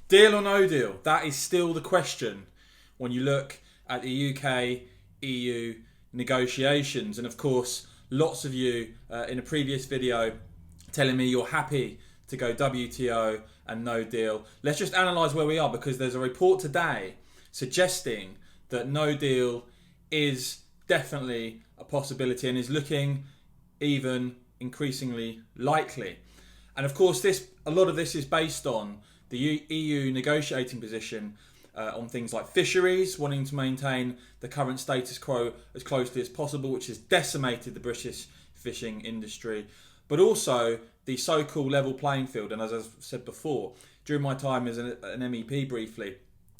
Deal or no deal? That is still the question when you look at the UK-EU negotiations. And of course, lots of you in a previous video telling me you're happy to go WTO and no deal. Let's just analyse where we are, because there's a report today suggesting that no deal is definitely a possibility and is looking even increasingly likely. And of course, a lot of this is based on the EU negotiating position on things like fisheries, wanting to maintain the current status quo as closely as possible, which has decimated the British fishing industry, but also the so-called level playing field. And as I've said before, during my time as an MEP briefly,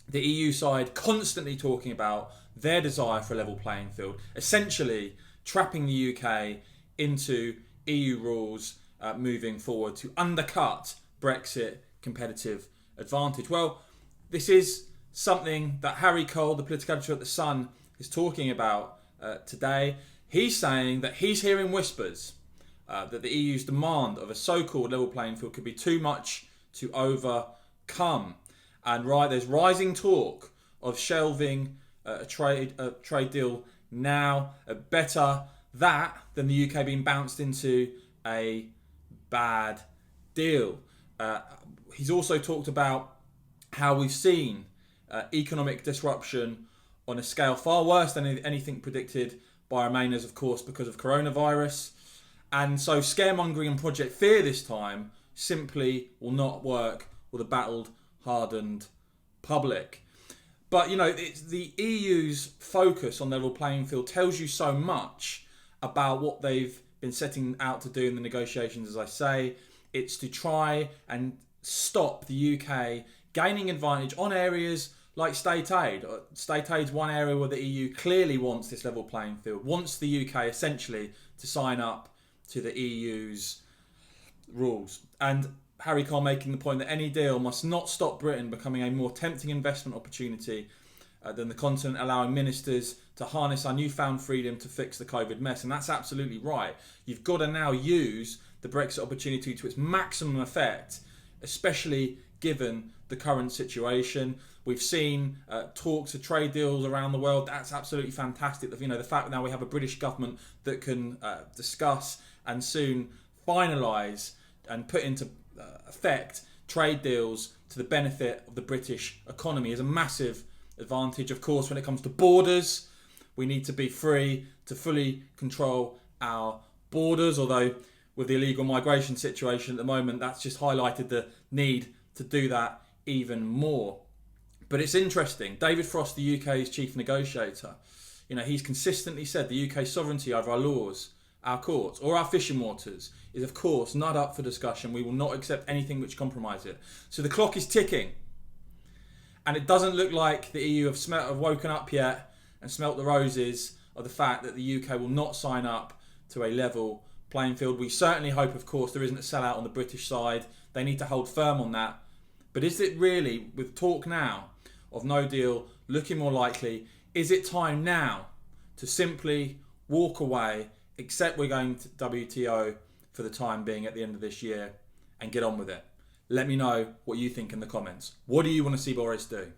the EU side constantly talking about their desire for a level playing field, essentially trapping the UK into EU rules moving forward to undercut Brexit competitive advantage. Well, this is something that Harry Cole, the political editor at The Sun, is talking about today. He's saying that he's hearing whispers that the EU's demand of a so-called level playing field could be too much to overcome. And there's rising talk of shelving a trade deal now. Better that than the UK being bounced into a bad deal. He's also talked about how we've seen economic disruption on a scale far worse than anything predicted by Remainers, of course, because of coronavirus. And so scaremongering and Project Fear this time simply will not work with a battled, hardened public. But, it's the EU's focus on the level playing field tells you so much about what they've been setting out to do in the negotiations, as I say. It's to try and stop the UK gaining advantage on areas like state aid. State aid's one area where the EU clearly wants this level playing field, wants the UK essentially to sign up to the EU's rules. And Harry Cole making the point that any deal must not stop Britain becoming a more tempting investment opportunity than the continent, allowing ministers to harness our newfound freedom to fix the COVID mess. And that's absolutely right. You've got to now use the Brexit opportunity to its maximum effect, especially given the current situation. We've seen talks of trade deals around the world. That's absolutely fantastic. The fact that now we have a British government that can discuss and soon finalise and put into effect trade deals to the benefit of the British economy is a massive advantage. Of course, when it comes to borders, we need to be free to fully control our borders, although with the illegal migration situation at the moment, that's just highlighted the need to do that even more. But it's interesting. David Frost, the UK's chief negotiator, he's consistently said the UK's sovereignty over our laws, our courts, or our fishing waters is, of course, not up for discussion. We will not accept anything which compromises it. So the clock is ticking. And it doesn't look like the EU have woken up yet and smelt the roses of the fact that the UK will not sign up to a level playing field. We certainly hope, of course, there isn't a sellout on the British side. They need to hold firm on that. But is it really, with talk now of no deal looking more likely, is it time now to simply walk away, accept we're going to WTO for the time being at the end of this year, and get on with it? Let me know what you think in the comments. What do you want to see Boris do?